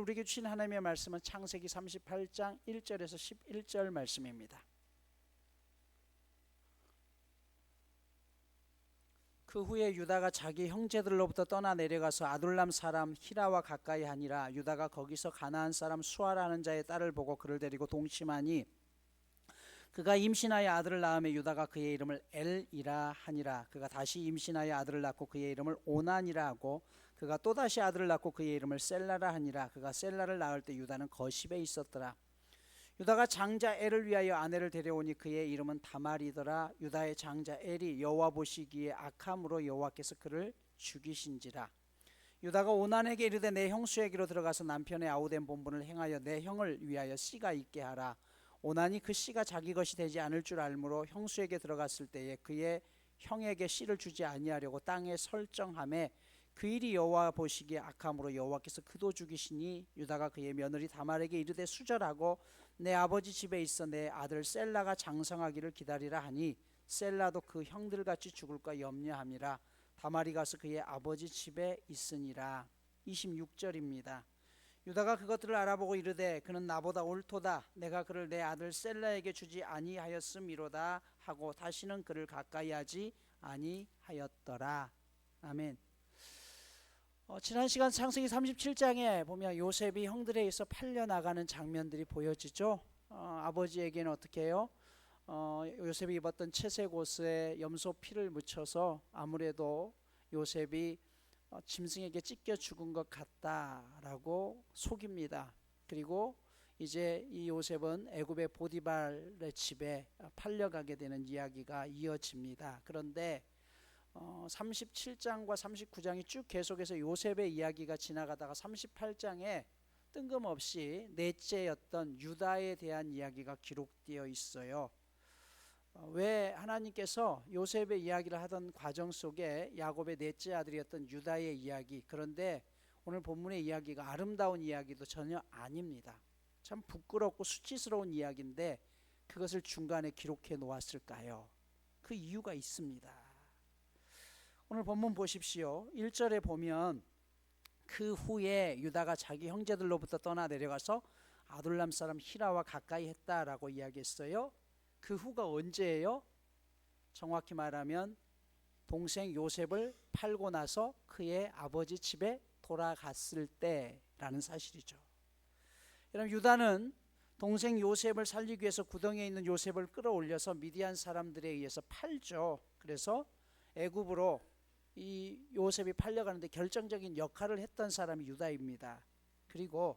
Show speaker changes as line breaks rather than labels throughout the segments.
우리에게 주신 하나님의 말씀은 창세기 38장 1절에서 11절 말씀입니다. 그 후에 유다가 자기 형제들로부터 떠나 내려가서 아둘람 사람 히라와 가까이 하니라. 유다가 거기서 가나안 사람 수아라는 자의 딸을 보고 그를 데리고 동침하니 그가 임신하여 아들을 낳음에 유다가 그의 이름을 엘이라 하니라. 그가 다시 임신하여 아들을 낳고 그의 이름을 오난이라 하고 그가 또다시 아들을 낳고 그의 이름을 셀라라 하니라. 그가 셀라를 낳을 때 유다는 거십에 있었더라. 유다가 장자 엘을 위하여 아내를 데려오니 그의 이름은 다말이더라. 유다의 장자 엘이 여호와 보시기에 악함으로 여호와께서 그를 죽이신지라. 유다가 오난에게 이르되 내 형수에게로 들어가서 남편의 아우된 본분을 행하여 내 형을 위하여 씨가 있게 하라. 오난이 그 씨가 자기 것이 되지 않을 줄 알므로 형수에게 들어갔을 때에 그의 형에게 씨를 주지 아니하려고 땅에 설정하매 그 일이 여호와 보시기에 악함으로 여호와께서 그도 죽이시니 유다가 그의 며느리 다말에게 이르되 수절하고 내 아버지 집에 있어 내 아들 셀라가 장성하기를 기다리라 하니 셀라도 그 형들같이 죽을까 염려함이라. 다말이 가서 그의 아버지 집에 있으니라. 26절입니다. 유다가 그것들을 알아보고 이르되 그는 나보다 옳도다. 내가 그를 내 아들 셀라에게 주지 아니하였음이로다 하고 다시는 그를 가까이 하지 아니하였더라. 아멘. 지난 시간 창세기 37장에 보면 요셉이 형들에 의해서 팔려나가는 장면들이 보여지죠. 아버지에게는 어떻게 해요? 요셉이 입었던 채색 옷에 염소 피를 묻혀서 아무래도 요셉이 짐승에게 찢겨 죽은 것 같다라고 속입니다. 그리고 이제 이 요셉은 애굽의 보디발의 집에 팔려가게 되는 이야기가 이어집니다. 그런데 37장과 39장이 쭉 계속해서 요셉의 이야기가 지나가다가 38장에 뜬금없이 넷째였던 유다에 대한 이야기가 기록되어 있어요. 왜 하나님께서 요셉의 이야기를 하던 과정 속에 야곱의 넷째 아들이었던 유다의 이야기, 그런데 오늘 본문의 이야기가 아름다운 이야기도 전혀 아닙니다. 참 부끄럽고 수치스러운 이야기인데 그것을 중간에 기록해 놓았을까요? 그 이유가 있습니다. 오늘 본문 보십시오. 1절에 보면 그 후에 유다가 자기 형제들로부터 떠나 내려가서 아둘람 사람 히라와 가까이 했다라고 이야기했어요. 그 후가 언제예요? 정확히 말하면 동생 요셉을 팔고 나서 그의 아버지 집에 돌아갔을 때라는 사실이죠. 여러분, 유다는 동생 요셉을 살리기 위해서 구덩이에 있는 요셉을 끌어올려서 미디안 사람들에 의해서 팔죠. 그래서 애굽으로 이 요셉이 팔려가는데 결정적인 역할을 했던 사람이 유다입니다. 그리고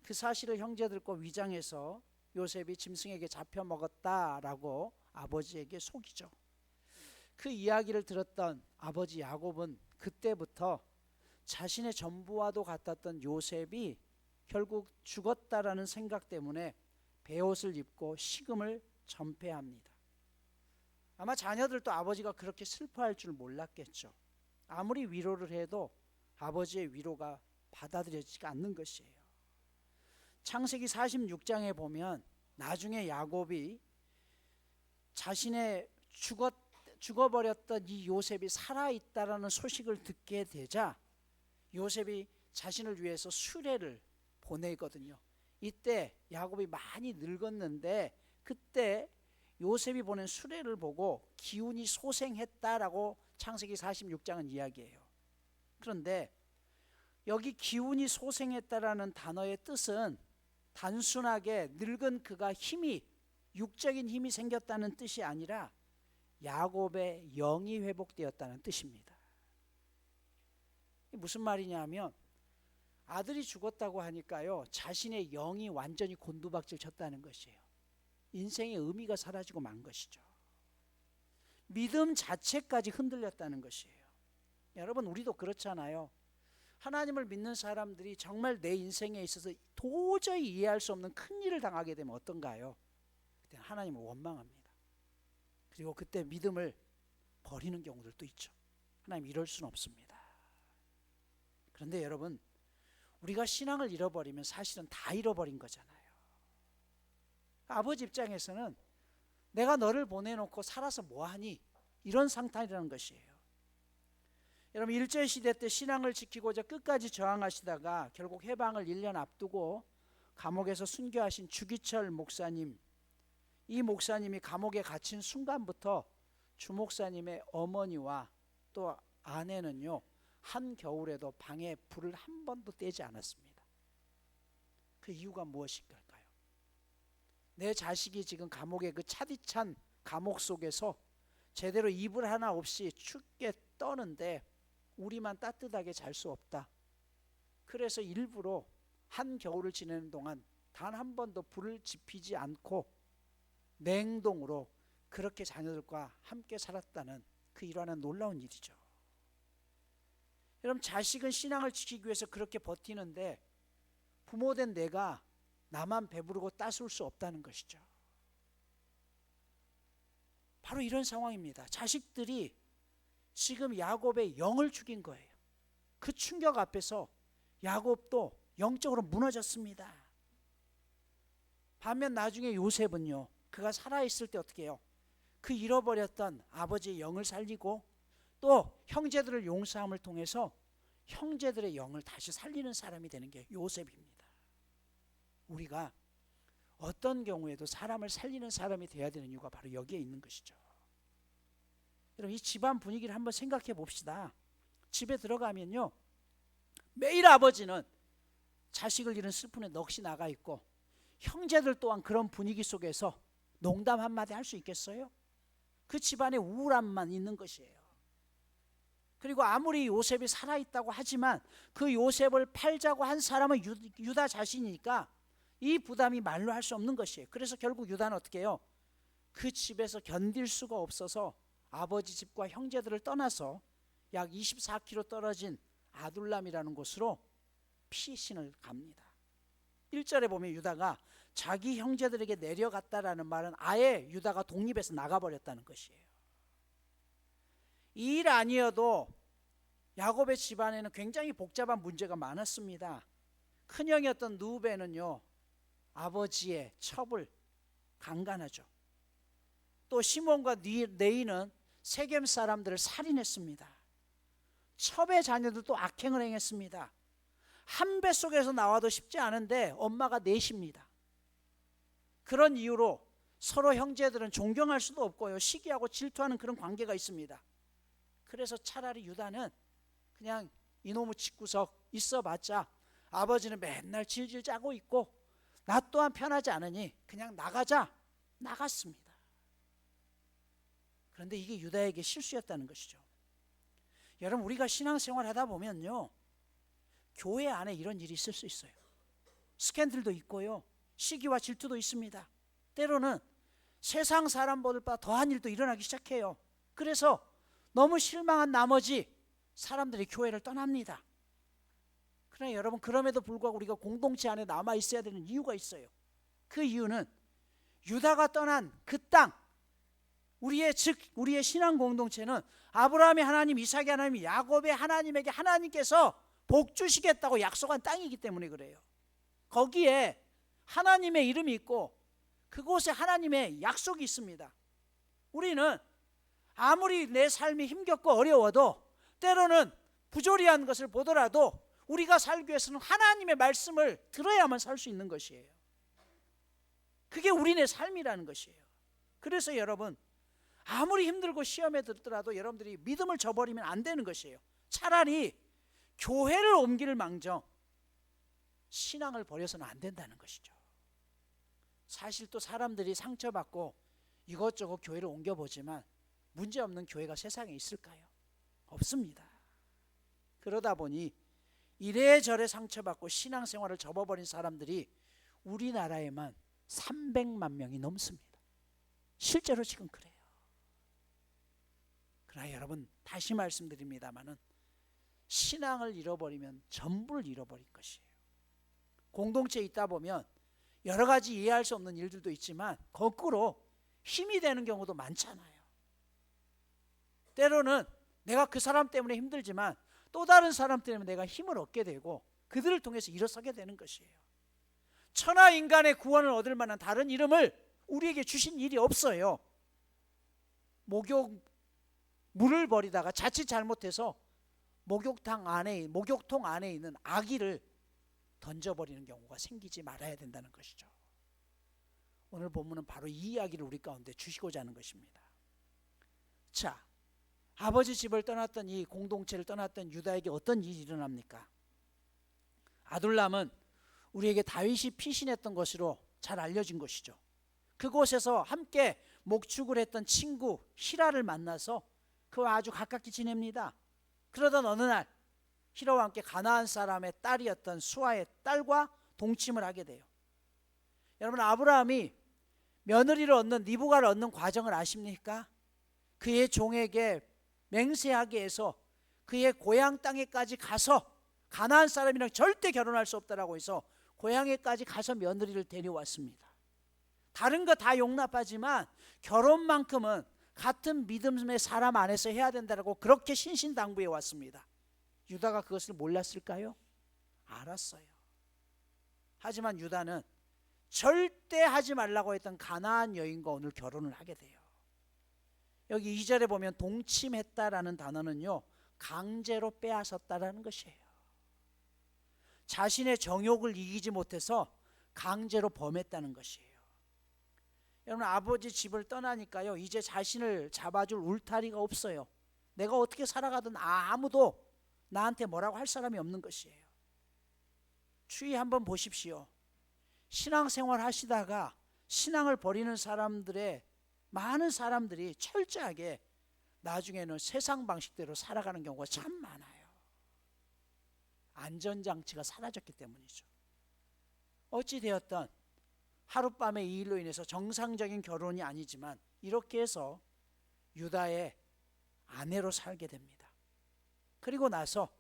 그 사실을 형제들과 위장해서 요셉이 짐승에게 잡혀 먹었다라고 아버지에게 속이죠. 그 이야기를 들었던 아버지 야곱은 그때부터 자신의 전부와도 같았던 요셉이 결국 죽었다라는 생각 때문에 베옷을 입고 식음을 전폐합니다. 아마 자녀들도 아버지가 그렇게 슬퍼할 줄 몰랐겠죠. 아무리 위로를 해도 아버지의 위로가 받아들여지지가 않는 것이에요. 창세기 46장에 보면 나중에 야곱이 자신의 죽어버렸던 이 요셉이 살아있다라는 소식을 듣게 되자 요셉이 자신을 위해서 수레를 보내거든요. 이때 야곱이 많이 늙었는데 그때 요셉이 보낸 수레를 보고 기운이 소생했다라고 창세기 46장은 이야기해요. 그런데 여기 기운이 소생했다라는 단어의 뜻은 단순하게 늙은 그가 육적인 힘이 생겼다는 뜻이 아니라 야곱의 영이 회복되었다는 뜻입니다. 무슨 말이냐면 아들이 죽었다고 하니까요, 자신의 영이 완전히 곤두박질 쳤다는 것이에요. 인생의 의미가 사라지고 만 것이죠. 믿음 자체까지 흔들렸다는 것이에요. 여러분, 우리도 그렇잖아요. 하나님을 믿는 사람들이 정말 내 인생에 있어서 도저히 이해할 수 없는 큰 일을 당하게 되면 어떤가요? 그때 하나님을 원망합니다. 그리고 그때 믿음을 버리는 경우들도 있죠. 하나님, 이럴 수는 없습니다. 그런데 여러분, 우리가 신앙을 잃어버리면 사실은 다 잃어버린 거잖아요. 아버지 입장에서는 내가 너를 보내놓고 살아서 뭐하니? 이런 상態이라는 것이에요. 여러분 일제시대 때 신앙을 지키고자 끝까지 저항하시다가 결국 해방을 1년 앞두고 감옥에서 순교하신 주기철 목사님, 이 목사님이 감옥에 갇힌 순간부터 주 목사님의 어머니와 또 아내는요, 한겨울에도 방에 불을 한 번도 떼지 않았습니다. 그 이유가 무엇일까요? 내 자식이 지금 감옥의 그 차디찬 감옥 속에서 제대로 이불 하나 없이 춥게 떠는데 우리만 따뜻하게 잘 수 없다. 그래서 일부러 한겨울을 지내는 동안 단 한 번도 불을 지피지 않고 냉동으로 그렇게 자녀들과 함께 살았다는 그 일화는 놀라운 일이죠. 여러분 자식은 신앙을 지키기 위해서 그렇게 버티는데 부모된 내가 나만 배부르고 따스울 수 없다는 것이죠. 바로 이런 상황입니다. 자식들이 지금 야곱의 영을 죽인 거예요. 그 충격 앞에서 야곱도 영적으로 무너졌습니다. 반면 나중에 요셉은요, 그가 살아있을 때 어떻게 해요? 그 잃어버렸던 아버지의 영을 살리고 또 형제들을 용서함을 통해서 형제들의 영을 다시 살리는 사람이 되는 게 요셉입니다. 우리가 어떤 경우에도 사람을 살리는 사람이 되어야 되는 이유가 바로 여기에 있는 것이죠. 여러분 이 집안 분위기를 한번 생각해 봅시다. 집에 들어가면요, 매일 아버지는 자식을 잃은 슬픔에 넋이 나가 있고 형제들 또한 그런 분위기 속에서 농담 한마디 할 수 있겠어요? 그 집안에 우울함만 있는 것이에요. 그리고 아무리 요셉이 살아있다고 하지만 그 요셉을 팔자고 한 사람은 유다 자신이니까 이 부담이 말로 할 수 없는 것이에요. 그래서 결국 유다는 어떻게 해요? 그 집에서 견딜 수가 없어서 아버지 집과 형제들을 떠나서 약 24km 떨어진 아둘람이라는 곳으로 피신을 갑니다. 1절에 보면 유다가 자기 형제들에게 내려갔다라는 말은 아예 유다가 독립해서 나가버렸다는 것이에요. 이 일 아니어도 야곱의 집안에는 굉장히 복잡한 문제가 많았습니다. 큰형이었던 누벤은요, 아버지의 첩을 강간하죠. 또 시몬과 네이는 세겜 사람들을 살인했습니다. 첩의 자녀들도 악행을 행했습니다. 한 뱃속에서 나와도 쉽지 않은데 엄마가 넷입니다. 그런 이유로 서로 형제들은 존경할 수도 없고요, 시기하고 질투하는 그런 관계가 있습니다. 그래서 차라리 유다는 그냥 이놈의 집구석 있어봤자 아버지는 맨날 질질 짜고 있고 나 또한 편하지 않으니 그냥 나가자, 나갔습니다. 그런데 이게 유다에게 실수였다는 것이죠. 여러분 우리가 신앙생활 하다 보면요, 교회 안에 이런 일이 있을 수 있어요. 스캔들도 있고요, 시기와 질투도 있습니다. 때로는 세상 사람보다 더한 일도 일어나기 시작해요. 그래서 너무 실망한 나머지 사람들이 교회를 떠납니다. 그러나 여러분 그럼에도 불구하고 우리가 공동체 안에 남아 있어야 되는 이유가 있어요. 그 이유는 유다가 떠난 그 땅, 우리의 신앙 공동체는 아브라함의 하나님, 이삭의 하나님, 야곱의 하나님에게 하나님께서 복 주시겠다고 약속한 땅이기 때문에 그래요. 거기에 하나님의 이름이 있고 그곳에 하나님의 약속이 있습니다. 우리는 아무리 내 삶이 힘겹고 어려워도 때로는 부조리한 것을 보더라도 우리가 살기 위해서는 하나님의 말씀을 들어야만 살 수 있는 것이에요. 그게 우리네 삶이라는 것이에요. 그래서 여러분 아무리 힘들고 시험에 들더라도 여러분들이 믿음을 저버리면 안 되는 것이에요. 차라리 교회를 옮기를 망정 신앙을 버려서는 안 된다는 것이죠. 사실 또 사람들이 상처받고 이것저것 교회를 옮겨보지만 문제없는 교회가 세상에 있을까요? 없습니다. 그러다 보니 이래저래 상처받고 신앙생활을 접어버린 사람들이 우리나라에만 300만 명이 넘습니다. 실제로 지금 그래요. 그러나 여러분 다시 말씀드립니다마는 신앙을 잃어버리면 전부를 잃어버릴 것이에요. 공동체에 있다 보면 여러 가지 이해할 수 없는 일들도 있지만 거꾸로 힘이 되는 경우도 많잖아요. 때로는 내가 그 사람 때문에 힘들지만 또 다른 사람 때문에 내가 힘을 얻게 되고 그들을 통해서 일어서게 되는 것이에요. 천하 인간의 구원을 얻을 만한 다른 이름을 우리에게 주신 일이 없어요. 목욕 물을 버리다가 자칫 잘못해서 목욕통 안에 있는 아기를 던져버리는 경우가 생기지 말아야 된다는 것이죠. 오늘 본문은 바로 이 이야기를 우리 가운데 주시고자 하는 것입니다. 자, 아버지 집을 떠났던 이 공동체를 떠났던 유다에게 어떤 일이 일어납니까? 아둘람은 우리에게 다윗이 피신했던 것으로 잘 알려진 것이죠. 그곳에서 함께 목축을 했던 친구 히라를 만나서 그와 아주 가깝게 지냅니다. 그러던 어느 날 히라와 함께 가나안 사람의 딸이었던 수아의 딸과 동침을 하게 돼요. 여러분, 아브라함이 며느리를 얻는 리브가를 얻는 과정을 아십니까? 그의 종에게 맹세하게 해서 그의 고향 땅에까지 가서 가나안 사람이랑 절대 결혼할 수 없다라고 해서 고향에까지 가서 며느리를 데려왔습니다. 다른 거 다 용납하지만 결혼만큼은 같은 믿음의 사람 안에서 해야 된다고 그렇게 신신당부해 왔습니다. 유다가 그것을 몰랐을까요? 알았어요. 하지만 유다는 절대 하지 말라고 했던 가나안 여인과 오늘 결혼을 하게 돼요. 여기 2절에 보면 동침했다라는 단어는요, 강제로 빼앗았다라는 것이에요. 자신의 정욕을 이기지 못해서 강제로 범했다는 것이에요. 여러분, 아버지 집을 떠나니까요, 이제 자신을 잡아줄 울타리가 없어요. 내가 어떻게 살아가든 아무도 나한테 뭐라고 할 사람이 없는 것이에요. 주위 한번 보십시오. 신앙생활 하시다가 신앙을 버리는 사람들의 많은 사람들이 철저하게 나중에는 세상 방식대로 살아가는 경우가 참 많아요. 안전장치가 사라졌기 때문이죠. 어찌되었든 하룻밤의 이 일로 인해서 정상적인 결혼이 아니지만 이렇게 해서 유다의 아내로 살게 됩니다. 그리고 나서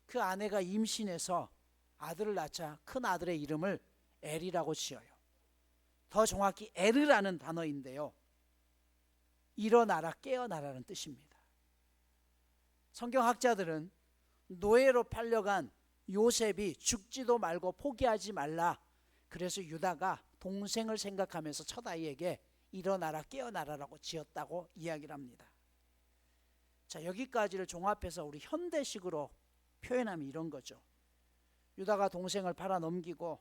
그 아내가 임신해서 아들을 낳자 큰 아들의 이름을 엘이라고 지어요. 더 정확히 에르라는 단어인데요, 일어나라, 깨어나라는 뜻입니다. 성경학자들은 노예로 팔려간 요셉이 죽지도 말고 포기하지 말라, 그래서 유다가 동생을 생각하면서 첫 아이에게 일어나라, 깨어나라라고 지었다고 이야기를 합니다. 자, 여기까지를 종합해서 우리 현대식으로 표현하면 이런 거죠. 유다가 동생을 팔아 넘기고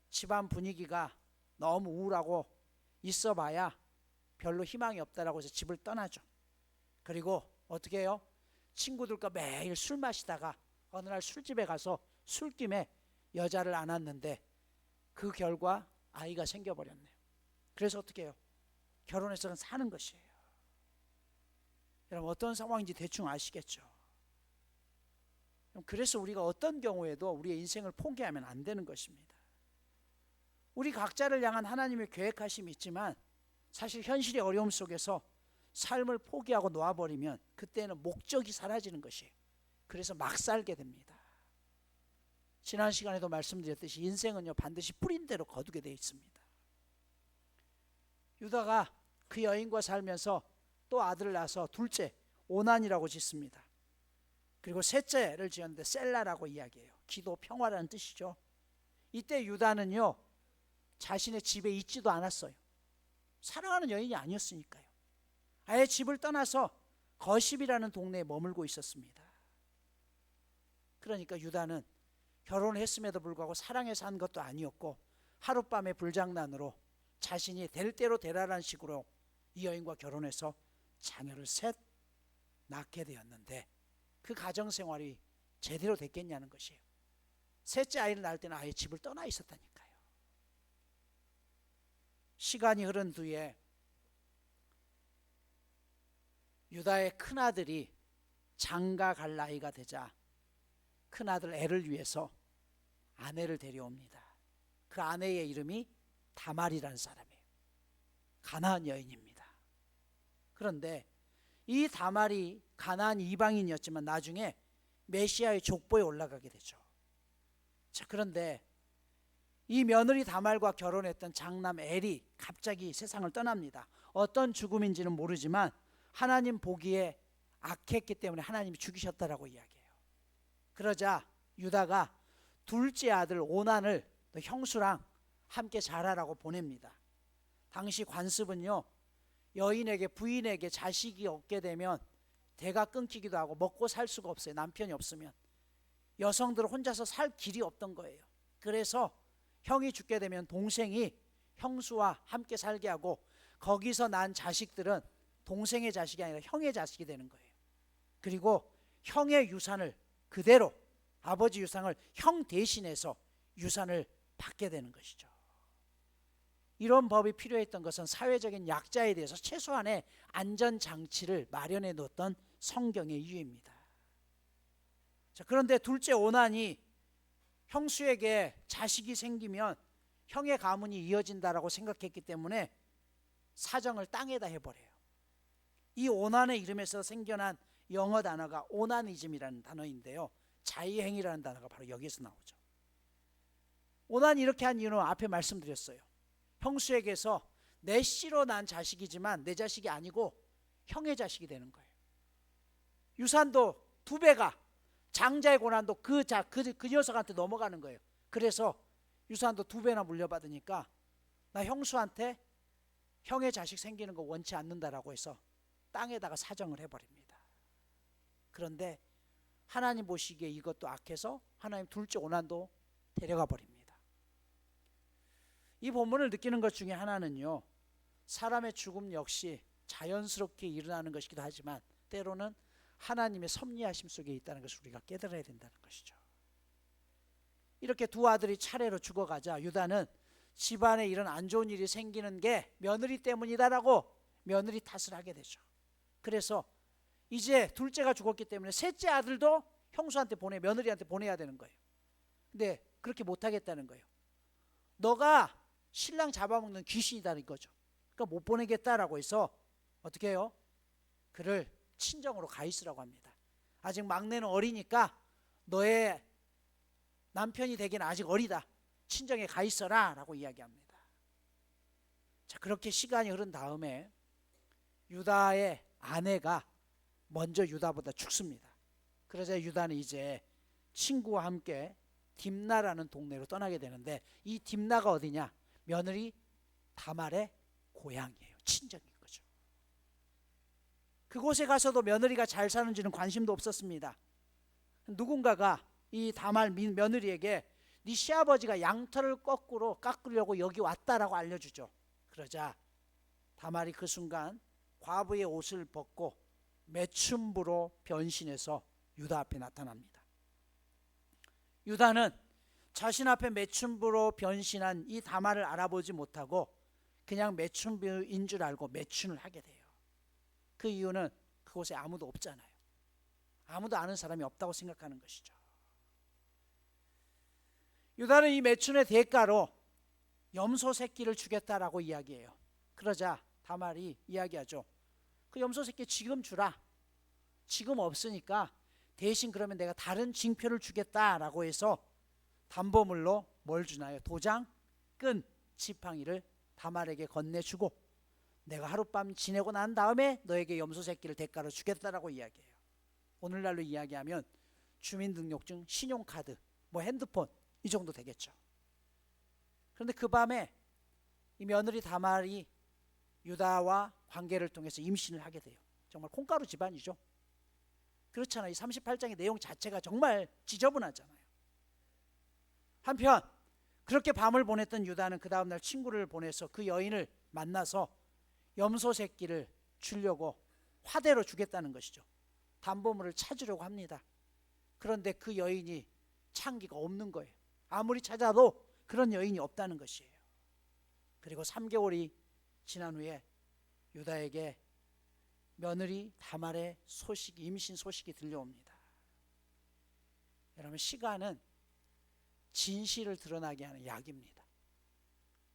집안 분위기가 너무 우울하고 있어봐야 별로 희망이 없다라고 해서 집을 떠나죠. 그리고 어떻게 해요? 친구들과 매일 술 마시다가 어느 날 술집에 가서 술김에 여자를 안았는데 그 결과 아이가 생겨버렸네요. 그래서 어떻게 해요? 결혼해서 사는 것이에요. 여러분, 어떤 상황인지 대충 아시겠죠? 그래서 우리가 어떤 경우에도 우리의 인생을 포기하면 안 되는 것입니다. 우리 각자를 향한 하나님의 계획하심이 있지만 사실 현실의 어려움 속에서 삶을 포기하고 놓아버리면 그때는 목적이 사라지는 것이에요. 그래서 막 살게 됩니다. 지난 시간에도 말씀드렸듯이 인생은요, 반드시 뿌린 대로 거두게 되어 있습니다. 유다가 그 여인과 살면서 또 아들을 낳아서 둘째 오난이라고 짓습니다. 그리고 셋째를 지었는데 셀라라고 이야기해요. 기도, 평화라는 뜻이죠. 이때 유다는요, 자신의 집에 있지도 않았어요. 사랑하는 여인이 아니었으니까요. 아예 집을 떠나서 거십이라는 동네에 머물고 있었습니다. 그러니까 유다는 결혼을 했음에도 불구하고 사랑해서 한 것도 아니었고 하룻밤의 불장난으로 자신이 될 대로 되라는 식으로 이 여인과 결혼해서 자녀를 셋 낳게 되었는데 그 가정생활이 제대로 됐겠냐는 것이에요. 셋째 아이를 낳을 때는 아예 집을 떠나 있었다니까요. 시간이 흐른 뒤에 유다의 큰아들이 장가 갈 나이가 되자 큰아들 엘을 위해서 아내를 데려옵니다. 그 아내의 이름이 다말이라는 사람이에요. 가나안 여인입니다. 그런데 이 다말이 가나안 이방인이었지만 나중에 메시아의 족보에 올라가게 되죠. 자, 그런데 이 며느리 다말과 결혼했던 장남 엘이 갑자기 세상을 떠납니다. 어떤 죽음인지는 모르지만 하나님 보기에 악했기 때문에 하나님이 죽이셨다라고 이야기해요. 그러자 유다가 둘째 아들 오난을 형수랑 함께 자라라고 보냅니다. 당시 관습은요, 여인에게 부인에게 자식이 없게 되면 대가 끊기기도 하고 먹고 살 수가 없어요. 남편이 없으면. 여성들은 혼자서 살 길이 없던 거예요. 그래서 형이 죽게 되면 동생이 형수와 함께 살게 하고 거기서 난 자식들은 동생의 자식이 아니라 형의 자식이 되는 거예요. 그리고 형의 유산을 그대로 아버지 유산을 형 대신해서 유산을 받게 되는 것이죠. 이런 법이 필요했던 것은 사회적인 약자에 대해서 최소한의 안전장치를 마련해 놓았던 성경의 이유입니다. 자, 그런데 둘째 오난이 형수에게 자식이 생기면 형의 가문이 이어진다라고 생각했기 때문에 사정을 땅에다 해버려요. 이 오난의 이름에서 생겨난 영어 단어가 오나니즘이라는 단어인데요, 자의행위라는 단어가 바로 여기서 나오죠. 오난이 이렇게 한 이유는 앞에 말씀드렸어요. 형수에게서 내 씨로 난 자식이지만 내 자식이 아니고 형의 자식이 되는 거예요. 유산도 두 배가 장자의 고난도 그 녀석한테 넘어가는 거예요. 그래서 유산도 두 배나 물려받으니까 나 형수한테 형의 자식 생기는 거 원치 않는다라고 해서 땅에다가 사정을 해버립니다. 그런데 하나님 보시기에 이것도 악해서 하나님 둘째 오난도 데려가 버립니다. 이 본문을 느끼는 것 중에 하나는요, 사람의 죽음 역시 자연스럽게 일어나는 것이기도 하지만 때로는 하나님의 섭리하심 속에 있다는 것을 우리가 깨달아야 된다는 것이죠. 이렇게 두 아들이 차례로 죽어가자 유다는 집안에 이런 안 좋은 일이 생기는 게 며느리 때문이다라고 며느리 탓을 하게 되죠. 그래서 이제 둘째가 죽었기 때문에 셋째 아들도 형수한테 며느리한테 보내야 되는 거예요. 근데 그렇게 못하겠다는 거예요. 너가 신랑 잡아먹는 귀신이다는 거죠. 그러니까 못 보내겠다라고 해서 어떻게 해요? 그를 친정으로 가 있으라고 합니다. 아직 막내는 어리니까 너의 남편이 되기는 아직 어리다, 친정에 가 있어라 라고 이야기합니다. 자, 그렇게 시간이 흐른 다음에 유다의 아내가 먼저 유다보다 죽습니다. 그러자 유다는 이제 친구와 함께 딥나라는 동네로 떠나게 되는데, 이 딥나가 어디냐? 며느리 다말의 고향이에요. 친정인 거죠. 그곳에 가서도 며느리가 잘 사는지는 관심도 없었습니다. 누군가가 이 다말 며느리에게 네 시아버지가 양털을 거꾸로 깎으려고 여기 왔다라고 알려주죠. 그러자 다말이 그 순간 과부의 옷을 벗고 매춘부로 변신해서 유다 앞에 나타납니다. 유다는 자신 앞에 매춘부로 변신한 이 다말을 알아보지 못하고 그냥 매춘부인 줄 알고 매춘을 하게 돼요. 그 이유는 그곳에 아무도 없잖아요. 아무도 아는 사람이 없다고 생각하는 것이죠. 유다는 이 매춘의 대가로 염소 새끼를 주겠다라고 이야기해요. 그러자 다말이 이야기하죠. 그 염소 새끼 지금 주라. 지금 없으니까 대신 그러면 내가 다른 징표를 주겠다라고 해서 담보물로 뭘 주나요? 도장, 끈, 지팡이를 다말에게 건네주고 내가 하룻밤 지내고 난 다음에 너에게 염소 새끼를 대가로 주겠다라고 이야기해요. 오늘날로 이야기하면 주민등록증, 신용카드, 핸드폰 이 정도 되겠죠. 그런데 그 밤에 이 며느리 다말이 유다와 관계를 통해서 임신을 하게 돼요. 정말 콩가루 집안이죠. 그렇잖아요. 이 38장의 내용 자체가 정말 지저분하잖아요. 한편 그렇게 밤을 보냈던 유다는 그 다음날 친구를 보내서 그 여인을 만나서 염소 새끼를 주려고 화대로 주겠다는 것이죠. 담보물을 찾으려고 합니다. 그런데 그 여인이 창기가 없는 거예요. 아무리 찾아도 그런 여인이 없다는 것이에요. 그리고 3개월이 지난 후에 유다에게 며느리 다말의 소식이, 임신 소식이 들려옵니다. 여러분, 시간은 진실을 드러나게 하는 약입니다.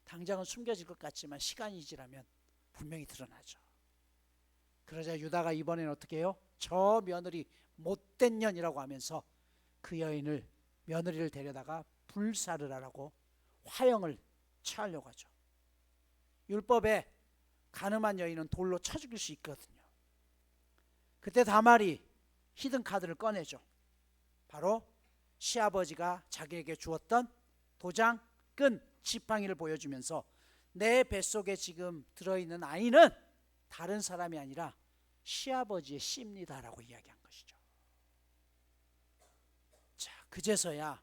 당장은 숨겨질 것 같지만 시간이 지나면 분명히 드러나죠. 그러자 유다가 이번에는 어떻게 해요? 저 며느리 못된 년이라고 하면서 그 여인을, 며느리를 데려다가 불사를 하라고 화형을 취하려고 하죠. 율법에 간음한 여인은 돌로 쳐 죽일 수 있거든요. 그때 다말이 히든 카드를 꺼내죠. 바로 시아버지가 자기에게 주었던 도장, 끈, 지팡이를 보여주면서 내 뱃속에 지금 들어있는 아이는 다른 사람이 아니라 시아버지의 씨입니다라고 이야기한 것이죠. 자, 그제서야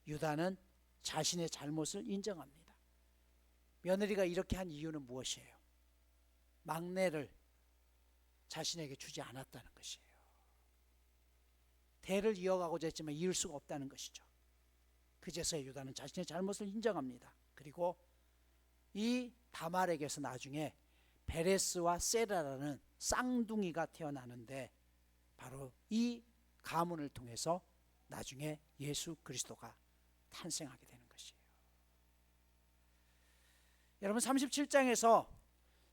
유다는 자신의 잘못을 인정합니다. 며느리가 이렇게 한 이유는 무엇이에요? 막내를 자신에게 주지 않았다는 것이에요. 대를 이어가고자 했지만 이을 수가 없다는 것이죠. 그제서야 유다는 자신의 잘못을 인정합니다. 그리고 이 다말에게서 나중에 베레스와 세라라는 쌍둥이가 태어나는데 바로 이 가문을 통해서 나중에 예수 그리스도가 탄생하게 되는 것이에요. 여러분 37장에서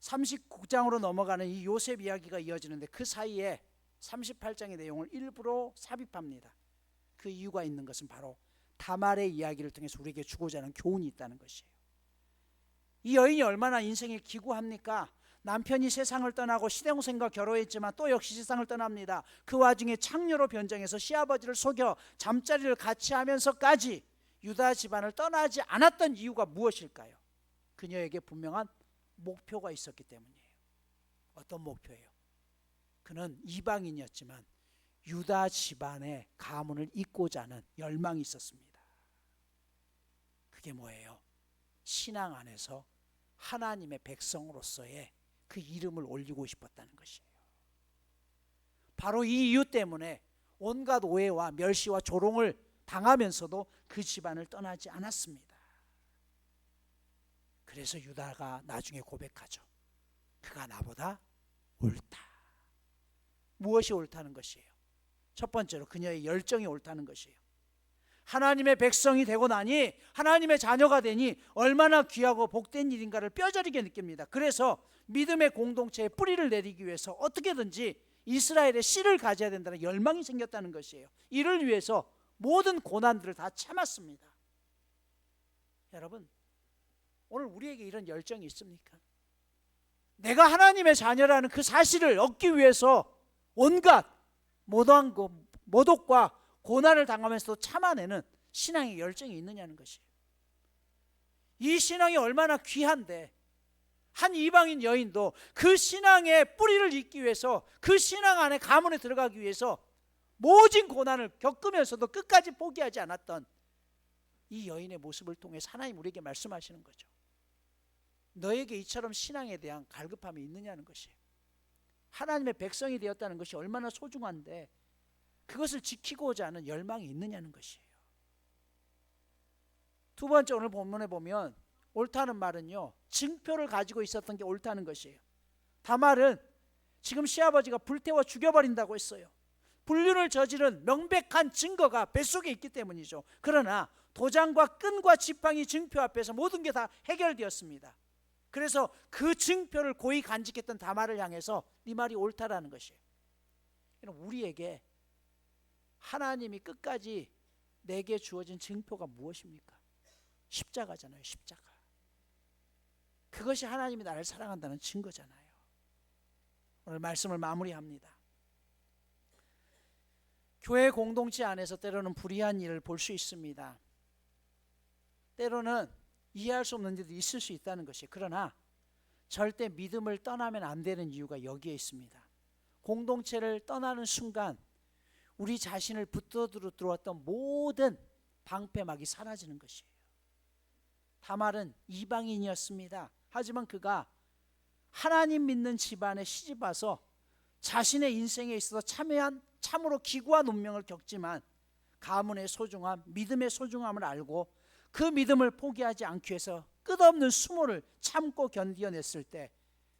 39장으로 넘어가는 이 요셉 이야기가 이어지는데 그 사이에 38장의 내용을 일부러 삽입합니다. 그 이유가 있는 것은 바로 다말의 이야기를 통해서 우리에게 주고자 하는 교훈이 있다는 것이에요. 이 여인이 얼마나 인생에 기구합니까? 남편이 세상을 떠나고 시동생과 결혼했지만 또 역시 세상을 떠납니다. 그 와중에 창녀로 변장해서 시아버지를 속여 잠자리를 같이 하면서까지 유다 집안을 떠나지 않았던 이유가 무엇일까요? 그녀에게 분명한 목표가 있었기 때문이에요. 어떤 목표예요? 그는 이방인이었지만 유다 집안의 가문을 잇고자 하는 열망이 있었습니다. 그게 뭐예요? 신앙 안에서 하나님의 백성으로서의 그 이름을 올리고 싶었다는 것이에요. 바로 이 이유 때문에 온갖 오해와 멸시와 조롱을 당하면서도 그 집안을 떠나지 않았습니다. 그래서 유다가 나중에 고백하죠. 그가 나보다 옳다. 무엇이 옳다는 것이에요? 첫 번째로 그녀의 열정이 옳다는 것이에요. 하나님의 백성이 되고 나니 하나님의 자녀가 되니 얼마나 귀하고 복된 일인가를 뼈저리게 느낍니다. 그래서 믿음의 공동체에 뿌리를 내리기 위해서 어떻게든지 이스라엘의 씨를 가져야 된다는 열망이 생겼다는 것이에요. 이를 위해서 모든 고난들을 다 참았습니다. 여러분, 오늘 우리에게 이런 열정이 있습니까? 내가 하나님의 자녀라는 그 사실을 얻기 위해서 온갖 모독과 고난을 당하면서도 참아내는 신앙의 열정이 있느냐는 것이에요. 이 신앙이 얼마나 귀한데 한 이방인 여인도 그 신앙의 뿌리를 잇기 위해서 그 신앙 안에 가문에 들어가기 위해서 모진 고난을 겪으면서도 끝까지 포기하지 않았던 이 여인의 모습을 통해서 하나님 우리에게 말씀하시는 거죠. 너에게 이처럼 신앙에 대한 갈급함이 있느냐는 것이에요. 하나님의 백성이 되었다는 것이 얼마나 소중한데 그것을 지키고자 하는 열망이 있느냐는 것이에요. 두 번째, 오늘 본문에 보면 옳다는 말은요, 증표를 가지고 있었던 게 옳다는 것이에요. 다말은 지금 시아버지가 불태워 죽여버린다고 했어요. 불륜을 저지른 명백한 증거가 뱃속에 있기 때문이죠. 그러나 도장과 끈과 지팡이 증표 앞에서 모든 게 다 해결되었습니다. 그래서 그 증표를 고이 간직했던 다말을 향해서 네 말이 옳다라는 것이에요. 우리에게 하나님이 끝까지 내게 주어진 증표가 무엇입니까? 십자가잖아요. 십자가. 그것이 하나님이 나를 사랑한다는 증거잖아요. 오늘 말씀을 마무리합니다. 교회 공동체 안에서 때로는 불의한 일을 볼 수 있습니다. 때로는 이해할 수 없는 일도 있을 수 있다는 것이에요. 그러나 절대 믿음을 떠나면 안 되는 이유가 여기에 있습니다. 공동체를 떠나는 순간 우리 자신을 붙들어 들어왔던 모든 방패막이 사라지는 것이에요. 다말은 이방인이었습니다. 하지만 그가 하나님 믿는 집안에 시집와서 자신의 인생에 있어서 참으로 기구한 운명을 겪지만 가문의 소중함, 믿음의 소중함을 알고 그 믿음을 포기하지 않기 위해서 끝없는 수모를 참고 견디어냈을 때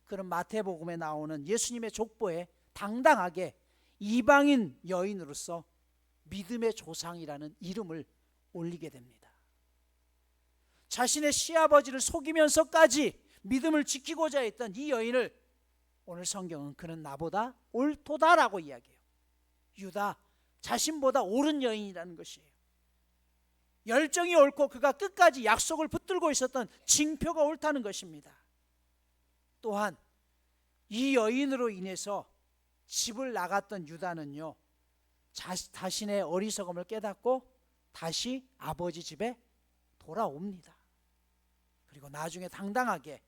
그런 마태복음에 나오는 예수님의 족보에 당당하게 이방인 여인으로서 믿음의 조상이라는 이름을 올리게 됩니다. 자신의 시아버지를 속이면서까지 믿음을 지키고자 했던 이 여인을 오늘 성경은 그는 나보다 옳도다라고 이야기해요. 유다, 자신보다 옳은 여인이라는 것이에요. 열정이 옳고 그가 끝까지 약속을 붙들고 있었던 징표가 옳다는 것입니다. 또한 이 여인으로 인해서 집을 나갔던 유다는요, 자신의 어리석음을 깨닫고 다시 아버지 집에 돌아옵니다. 그리고 나중에 당당하게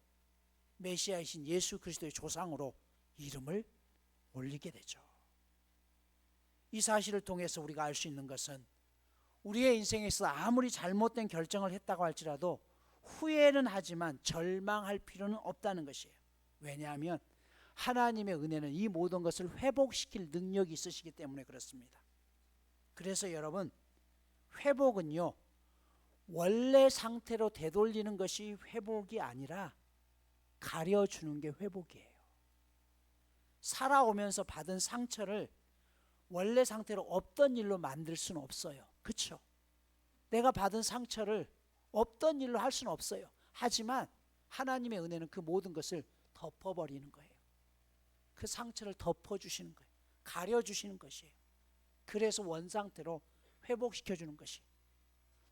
메시아이신 예수 그리스도의 조상으로 이름을 올리게 되죠. 이 사실을 통해서 우리가 알 수 있는 것은 우리의 인생에서 아무리 잘못된 결정을 했다고 할지라도 후회는 하지만 절망할 필요는 없다는 것이에요. 왜냐하면 하나님의 은혜는 이 모든 것을 회복시킬 능력이 있으시기 때문에 그렇습니다. 그래서 여러분, 회복은요, 원래 상태로 되돌리는 것이 회복이 아니라 가려주는 게 회복이에요. 살아오면서 받은 상처를 원래 상태로 없던 일로 만들 수는 없어요. 그렇죠? 내가 받은 상처를 없던 일로 할 수는 없어요. 하지만 하나님의 은혜는 그 모든 것을 덮어버리는 거예요. 그 상처를 덮어주시는 거예요. 가려주시는 것이에요. 그래서 원상태로 회복시켜주는 것이,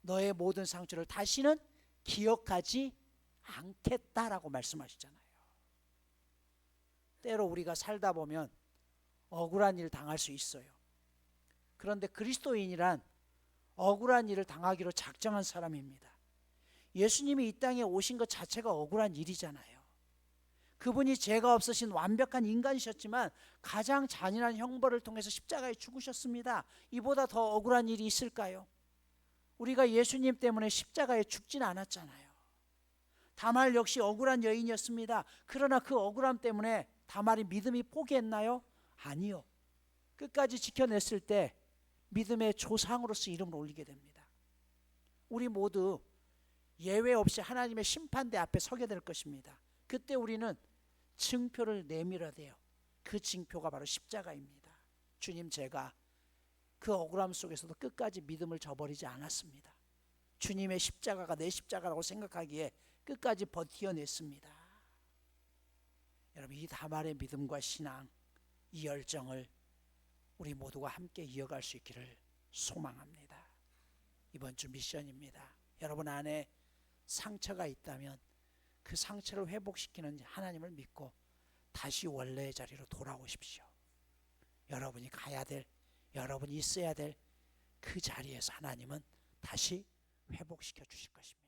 너의 모든 상처를 다시는 기억하지 않겠다라고 말씀하시잖아요. 때로 우리가 살다 보면 억울한 일을 당할 수 있어요. 그런데 그리스도인이란 억울한 일을 당하기로 작정한 사람입니다. 예수님이 이 땅에 오신 것 자체가 억울한 일이잖아요. 그분이 죄가 없으신 완벽한 인간이셨지만 가장 잔인한 형벌을 통해서 십자가에 죽으셨습니다. 이보다 더 억울한 일이 있을까요? 우리가 예수님 때문에 십자가에 죽진 않았잖아요. 다말 역시 억울한 여인이었습니다. 그러나 그 억울함 때문에 다말이 믿음이 포기했나요? 아니요. 끝까지 지켜냈을 때 믿음의 조상으로서 이름을 올리게 됩니다. 우리 모두 예외 없이 하나님의 심판대 앞에 서게 될 것입니다. 그때 우리는 증표를 내밀어야 돼요. 그 증표가 바로 십자가입니다. 주님, 제가 그 억울함 속에서도 끝까지 믿음을 저버리지 않았습니다. 주님의 십자가가 내 십자가라고 생각하기에 끝까지 버텨냈습니다. 여러분, 이 다말의 믿음과 신앙, 이 열정을 우리 모두가 함께 이어갈 수 있기를 소망합니다. 이번 주 미션입니다. 여러분 안에 상처가 있다면 그 상처를 회복시키는 하나님을 믿고 다시 원래의 자리로 돌아오십시오. 여러분이 가야 될, 여러분이 있어야 될 그 자리에서 하나님은 다시 회복시켜 주실 것입니다.